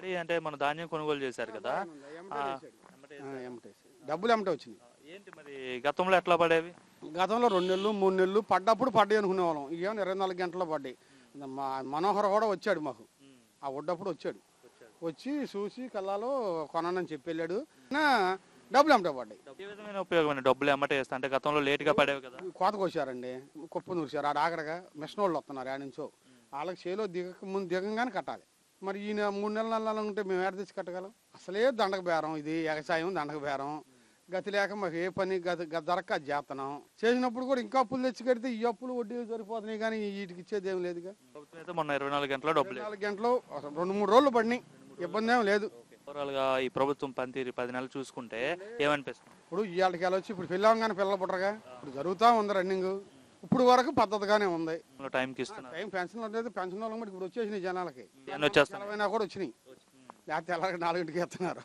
Paddy అంటే మన ధాన్యం కొనుగోలు చేశారు కదా, డబ్బులు ఎమ్మటే వచ్చినాయి. ఏంటి మరి గతంలో ఎట్లా పడేవి? గతంలో 2 నెలలు 3 నెలలు పడ్డప్పుడు పడ్డాయి అనుకునే వాళ్ళం. ఇవేమో 24 గంటల్లో పడ్డాయి. మా మనోహర్ కూడా వచ్చాడు మాకు, ఆ ఒడ్డప్పుడు వచ్చాడు. వచ్చి చూసి కల్లాలో కొనని చెప్పి వెళ్ళాడు. డబ్బులు ఎమ్మటే పడ్డాయి. ఏ విధమైన ఉపయోగం డబ్బులు ఎమ్మటే వేస్తా అంటే గతంలో లేటుగా పడేవి కదా? కోత కోసారండి, కుప్ప నూరిశారు. ఆడ ఆఖరిగా మిషన్ వాళ్ళు వస్తున్నారు ఆడ నుంచో. వాళ్ళకి చేలో దిగంగానే కట్టాలి. మరి ఈయన 3 నెలలు ఉంటే మేము ఏడ తెచ్చి కట్టగలం? అసలే దండక బేరం, ఇది ఎగసాయం దండక బేరం. గతి లేక మాకు ఏ పని దొరక్క అది చేస్తున్నాం. చేసినప్పుడు కూడా ఇంకా అప్పులు తెచ్చి కడితే ఈ అప్పులు వడ్డీ సరిపోతున్నాయి, కానీ వీటికి ఇచ్చేది ఏం లేదుగా. మొన్న 24 గంటల డబ్బులు 24 గంటలు 2-3 రోజులు పడినాయి, ఇబ్బంది ఏం లేదు. ఓవరాల్ గా ఈ ప్రభుత్వం పనితీరు 10 నెలలు చూసుకుంటే ఏమనిపిస్తుంది? ఇప్పుడు ఇవాళకి వెళ్ళొచ్చి ఇప్పుడు పెళ్ళాం పిల్లలు పుట్టరుగా, ఇప్పుడు జరుగుతూ ఉంది రన్నింగ్. ఇప్పుడు వరకు పద్ధతిగానే ఉంది. టైంకి ఇస్తున్నారు. టైం పెన్షన్ లేదు, పెన్షన్ వాళ్ళకి ఇప్పుడు వచ్చేసినాయి జనాలకి. వచ్చేస్తాయి కూడా వచ్చినాయి, లేకపోతే 4కి ఇస్తున్నారు.